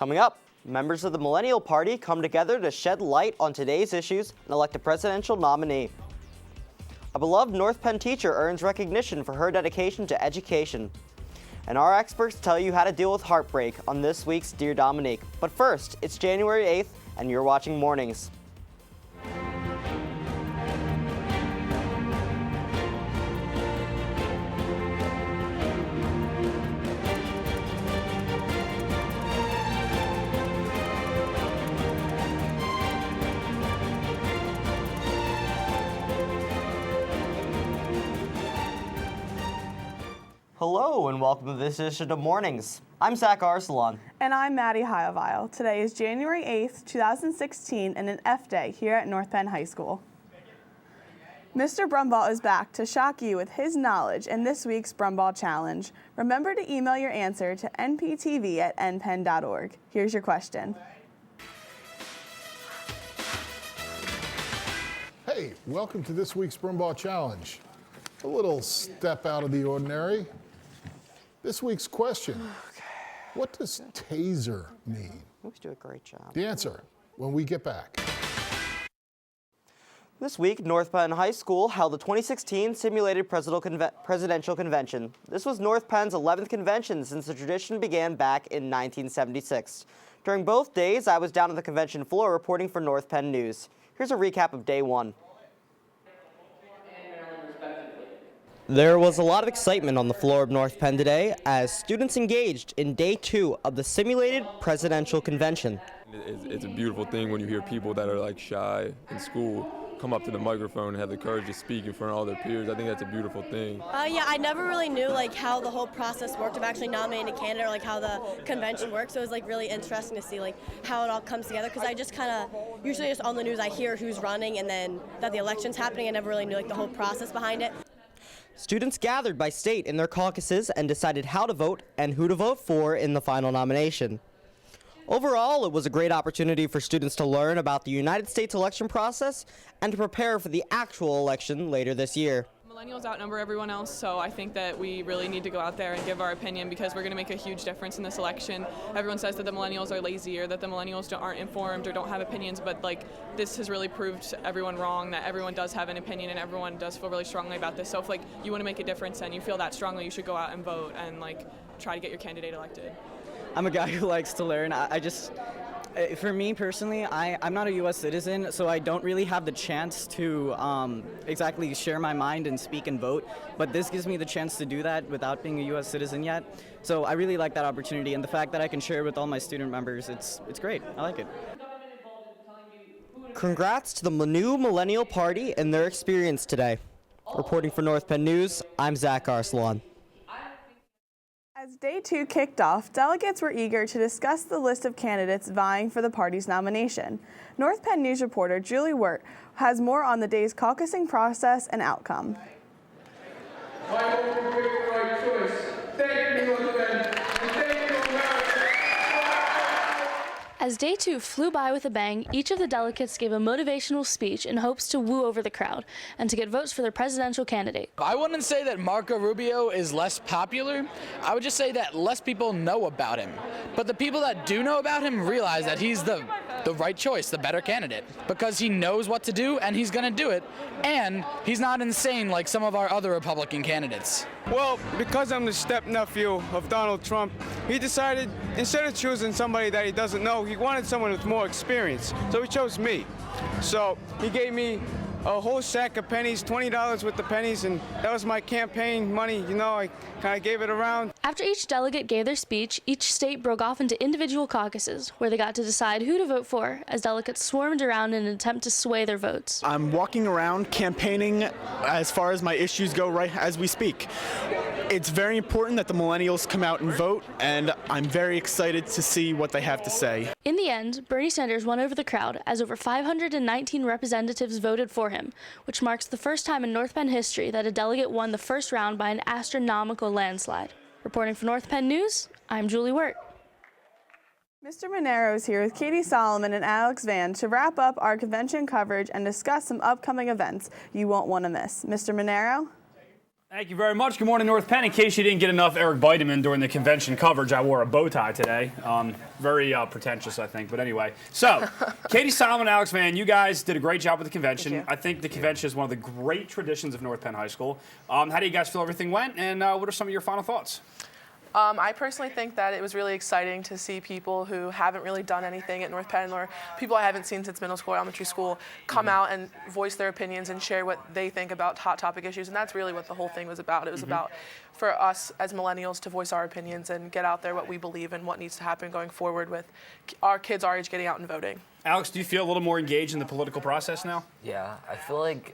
Coming up, members of the Millennial Party come together to shed light on today's issues and elect a presidential nominee. A beloved North Penn teacher earns recognition for her dedication to education. And our experts tell you how to deal with heartbreak on this week's Dear Dominique. But first, it's January 8th, and you're watching Mornings. Hello and welcome to this edition of Mornings. I'm Zach Arsalan. And I'm Maddie Hyavile. Today is January 8th, 2016 and an F day here at North Penn High School. Mr. Broomball is back to shock you with his knowledge in this week's Broomball Challenge. Remember to email your answer to nptv@npenn.org. Here's your question. Hey, welcome to this week's Broomball Challenge. A little step out of the ordinary. This week's question, what does taser mean? You do a great job. The answer, when we get back. This week, North Penn High School held the 2016 Simulated Presidential Convention. This was North Penn's 11th convention since the tradition began back in 1976. During both days, I was down on the convention floor reporting for North Penn News. Here's a recap of day one. There was a lot of excitement on the floor of North Penn today as students engaged in day two of the Simulated Presidential Convention. It's a beautiful thing when you hear people that are like shy in school come up to the microphone and have the courage to speak in front of all their peers. I think that's a beautiful thing. Yeah, I never really knew like how the whole process worked of actually nominating a candidate or like how the convention works. So it was like really interesting to see like how it all comes together because I just kind of usually just on the news I hear who's running and then that the election's happening. I never really knew like the whole process behind it. Students gathered by state in their caucuses and decided how to vote and who to vote for in the final nomination. Overall, it was a great opportunity for students to learn about the United States election process and to prepare for the actual election later this year. Millennials outnumber everyone else, so I think that we really need to go out there and give our opinion because we're going to make a huge difference in this election. Everyone says that the millennials are lazy or that the millennials aren't informed or don't have opinions, but like this has really proved everyone wrong, that everyone does have an opinion and everyone does feel really strongly about this. So if like you want to make a difference and you feel that strongly, you should go out and vote and like try to get your candidate elected. I'm a guy who likes to learn. For me personally, I'm not a U.S. citizen, so I don't really have the chance to exactly share my mind and speak and vote, but this gives me the chance to do that without being a U.S. citizen yet. So I really like that opportunity, and the fact that I can share it with all my student members, it's great. I like it. Congrats to the new Millennial Party and their experience today. Reporting for North Penn News, I'm Zach Arsalan. As day two kicked off, delegates were eager to discuss the list of candidates vying for the party's nomination. North Penn News reporter Julie Wirt has more on the day's caucusing process and outcome. I hope you make the right choice. Thank you, North Penn, and thank you, America. As day two flew by with a bang, each of the delegates gave a motivational speech in hopes to woo over the crowd and to get votes for their presidential candidate. I wouldn't say that Marco Rubio is less popular. I would just say that less people know about him. But the people that do know about him realize that he's the right choice, the better candidate, because he knows what to do and he's going to do it, and he's not insane like some of our other Republican candidates. Well, because I'm the step-nephew of Donald Trump, he decided, instead of choosing somebody that he doesn't know, he wanted someone with more experience. So he chose me. So he gave me a whole sack of pennies, $20 with the pennies, and that was my campaign money. You know, I kind of gave it around. After each delegate gave their speech, each state broke off into individual caucuses, where they got to decide who to vote for as delegates swarmed around in an attempt to sway their votes. I'm walking around campaigning as far as my issues go right as we speak. It's very important that the millennials come out and vote, and I'm very excited to see what they have to say. In the end, Bernie Sanders won over the crowd as over 519 representatives voted for him, which marks the first time in North Penn history that a delegate won the first round by an astronomical landslide. Reporting for North Penn News, I'm Julie Wirt. Mr. Monero is here with Katie Solomon and Alex Van to wrap up our convention coverage and discuss some upcoming events you won't want to miss. Mr. Monero? Thank you very much. Good morning, North Penn. In case you didn't get enough Eric Vitamin during the convention coverage, I wore a bow tie today. Very pretentious, I think. But anyway, so Katie, Solomon, and Alex, man, you guys did a great job with the convention. I think the convention is one of the great traditions of North Penn High School. How do you guys feel everything went, and what are some of your final thoughts? I personally think that it was really exciting to see people who haven't really done anything at North Penn, or people I haven't seen since middle school or elementary school, come out and voice their opinions and share what they think about hot topic issues. And that's really what the whole thing was about. It was about for us as millennials to voice our opinions and get out there what we believe and what needs to happen going forward with our kids our age getting out and voting. Alex, do you feel a little more engaged in the political process now? Yeah, I feel like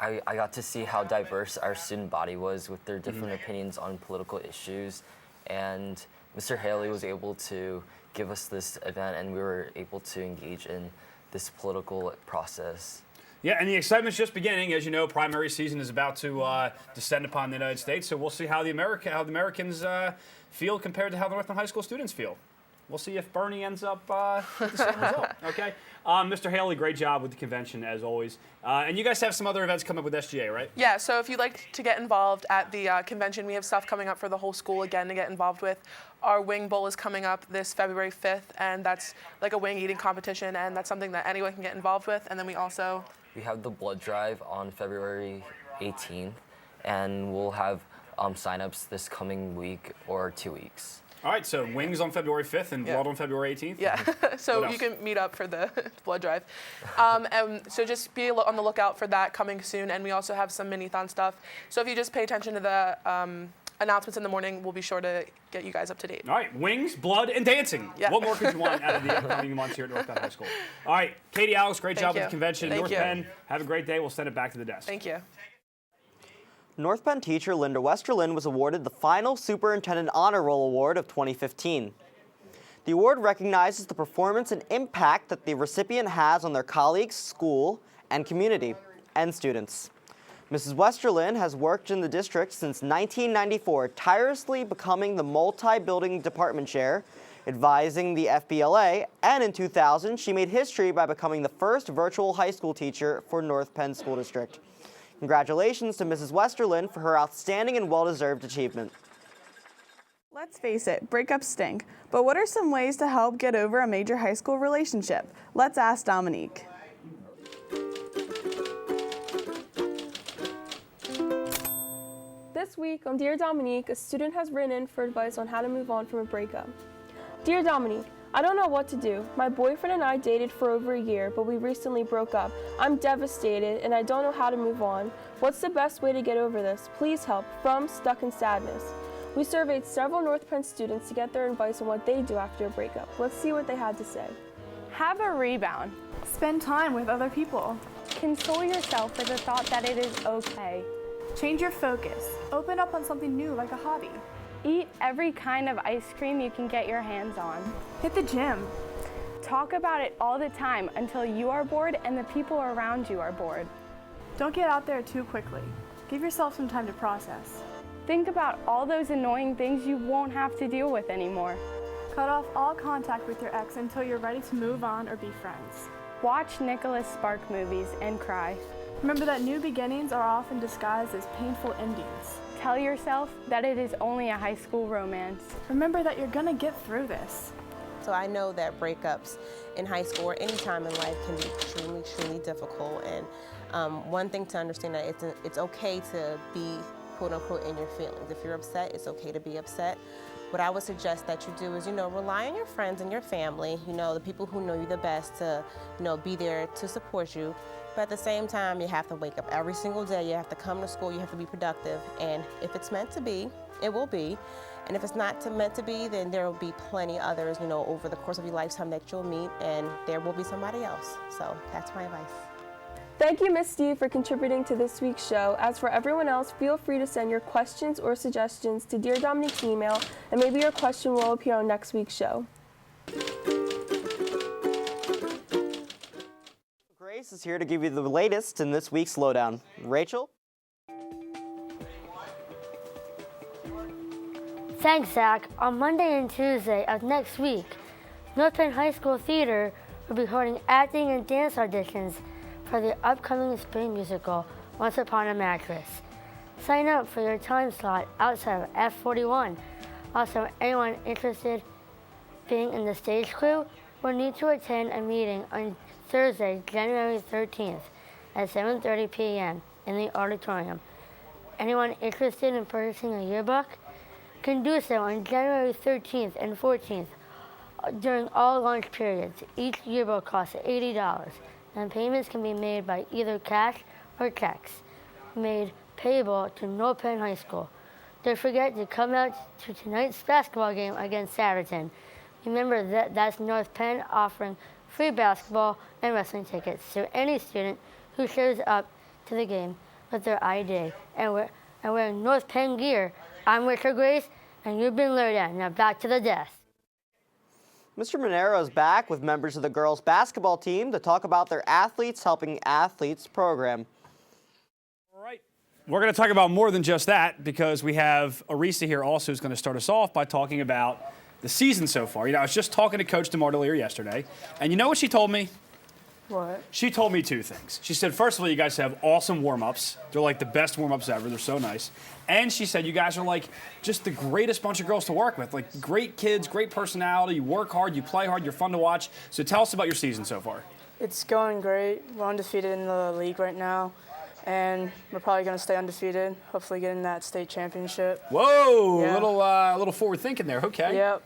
I got to see how diverse our student body was with their different opinions on political issues, and Mr. Haley was able to give us this event, and we were able to engage in this political process. Yeah, and the excitement's just beginning. As you know, primary season is about to descend upon the United States, so we'll see how the Americans feel compared to how the North Penn High School students feel. We'll see if Bernie ends up with the same result, okay? Mr. Haley, great job with the convention, as always. And you guys have some other events coming up with SGA, right? Yeah, so if you'd like to get involved at the convention, we have stuff coming up for the whole school, again, to get involved with. Our Wing Bowl is coming up this February 5th, and that's like a wing eating competition, and that's something that anyone can get involved with. And then we have the blood drive on February 18th, and we'll have sign-ups this coming week or 2 weeks. All right, so wings on February 5th and blood on February 18th? Yeah, so you can meet up for the blood drive. And so just be on the lookout for that coming soon, and we also have some mini-thon stuff. So if you just pay attention to the announcements in the morning, we'll be sure to get you guys up to date. All right, wings, blood, and dancing. Yeah. What more could you want out of the upcoming months here at North Penn High School? All right, Katie, Alex, great job with the convention. North Penn, have a great day. We'll send it back to the desk. Thank you. North Penn teacher Linda Westerlin was awarded the final Superintendent Honor Roll Award of 2015. The award recognizes the performance and impact that the recipient has on their colleagues, school, and community, and students. Mrs. Westerlin has worked in the district since 1994, tirelessly becoming the multi-building department chair, advising the FBLA, and in 2000, she made history by becoming the first virtual high school teacher for North Penn School District. Congratulations to Mrs. Westerlin for her outstanding and well-deserved achievement. Let's face it, breakups stink. But what are some ways to help get over a major high school relationship? Let's ask Dominique. This week on Dear Dominique, a student has written in for advice on how to move on from a breakup. Dear Dominique, I don't know what to do. My boyfriend and I dated for over a year, but we recently broke up. I'm devastated and I don't know how to move on. What's the best way to get over this? Please help. From Stuck in Sadness. We surveyed several North Penn students to get their advice on what they do after a breakup. Let's see what they had to say. Have a rebound. Spend time with other people. Console yourself with the thought that it is okay. Change your focus. Open up on something new like a hobby. Eat every kind of ice cream you can get your hands on. Hit the gym. Talk about it all the time until you are bored and the people around you are bored. Don't get out there too quickly. Give yourself some time to process. Think about all those annoying things you won't have to deal with anymore. Cut off all contact with your ex until you're ready to move on or be friends. Watch Nicholas Spark movies and cry. Remember that new beginnings are often disguised as painful endings. Tell yourself that it is only a high school romance. Remember that you're gonna get through this. So I know that breakups in high school or any time in life can be extremely, extremely difficult. And one thing to understand that it's okay to be quote unquote in your feelings. If you're upset, it's okay to be upset. What I would suggest that you do is, rely on your friends and your family, the people who know you the best to, be there to support you. But at the same time, you have to wake up every single day. You have to come to school. You have to be productive. And if it's meant to be, it will be. And if it's not meant to be, then there will be plenty others, over the course of your lifetime that you'll meet, and there will be somebody else. So that's my advice. Thank you, Ms. Steve, for contributing to this week's show. As for everyone else, feel free to send your questions or suggestions to Dear Dominique's email, and maybe your question will appear on next week's show. Grace is here to give you the latest in this week's Lowdown. Rachel? Thanks, Zach. On Monday and Tuesday of next week, North Penn High School Theater will be holding acting and dance auditions for the upcoming spring musical, Once Upon a Mattress. Sign up for your time slot outside of F41. Also, anyone interested being in the stage crew will need to attend a meeting on Thursday, January 13th at 7:30 p.m. in the auditorium. Anyone interested in purchasing a yearbook can do so on January 13th and 14th during all lunch periods. Each yearbook costs $80, and payments can be made by either cash or checks, made payable to North Penn High School. Don't forget to come out to tonight's basketball game against Saturton. Remember that's North Penn offering free basketball and wrestling tickets to any student who shows up to the game with their ID and wearing North Penn gear. I'm Richard Grace, and you've been Lowdown. Now back to the desk. Mr. Monero is back with members of the girls' basketball team to talk about their Athletes Helping Athletes program. We're going to talk about more than just that because we have Arisa here also who's going to start us off by talking about the season so far. You know, I was just talking to Coach DeMartelier yesterday, and you know what she told me? What? She told me two things. She said, first of all, you guys have awesome warm-ups. They're like the best warm-ups ever. They're so nice. And she said you guys are like just the greatest bunch of girls to work with. Like great kids, great personality. You work hard, you play hard, you're fun to watch. So tell us about your season so far. It's going great. We're undefeated in the league right now. And we're probably going to stay undefeated, hopefully getting that state championship. Whoa, Yeah. a little forward thinking there. Okay. Yep.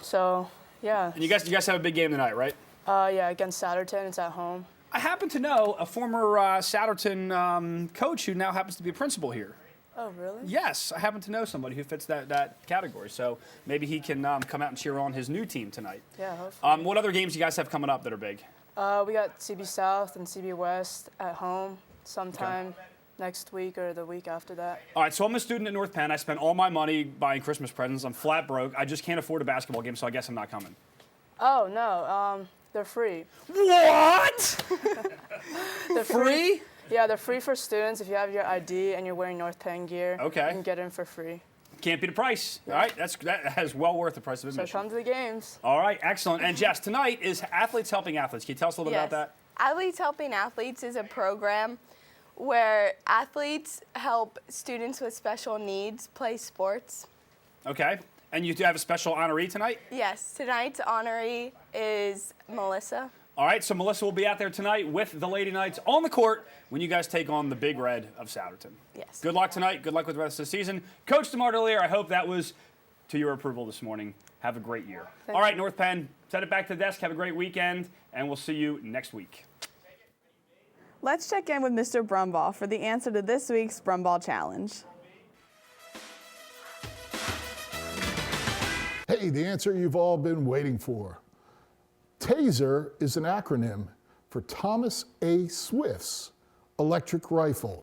So, yeah. And you guys have a big game tonight, right? Yeah, against Saturton. It's at home. I happen to know a former Saturton coach who now happens to be a principal here. Oh, really? Yes, I happen to know somebody who fits that category. So maybe he can come out and cheer on his new team tonight. Yeah, hopefully. What other games do you guys have coming up that are big? We got CB South and CB West at home sometime next week or the week after that. All right, so I'm a student at North Penn. I spent all my money buying Christmas presents. I'm flat broke. I just can't afford a basketball game, so I guess I'm not coming. Oh, no. They're free. What? They're free? Yeah, they're free for students. If you have your ID and you're wearing North Penn gear, Okay. you can get in for free. Can't beat the price. All right, that is well worth the price of admission. So come to the games. All right, excellent. And Jess, tonight is Athletes Helping Athletes. Can you tell us a little bit about that? Athletes Helping Athletes is a program where athletes help students with special needs play sports. Okay. And you do have a special honoree tonight? Yes, tonight's honoree is Melissa. All right, so Melissa will be out there tonight with the Lady Knights on the court when you guys take on the Big Red of Saturton. Yes. Good luck tonight. Good luck with the rest of the season. Coach DeMartelier, I hope that was to your approval this morning. Have a great year. Thank All right, you. North Penn, send it back to the desk. Have a great weekend, and we'll see you next week. Let's check in with Mr. Broomball for the answer to this week's Broomball Challenge. Hey, the answer you've all been waiting for. TASER is an acronym for Thomas A. Swift's electric rifle.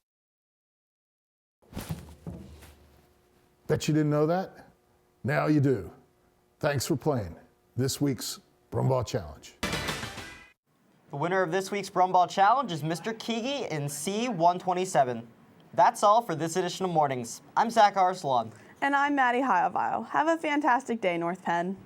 Bet you didn't know that? Now you do. Thanks for playing this week's Broomball Challenge. The winner of this week's Broomball Challenge is Mr. Keegi in C127. That's all for this edition of Mornings. I'm Zach Arslan. And I'm Maddie Hyovile. Have a fantastic day, North Penn.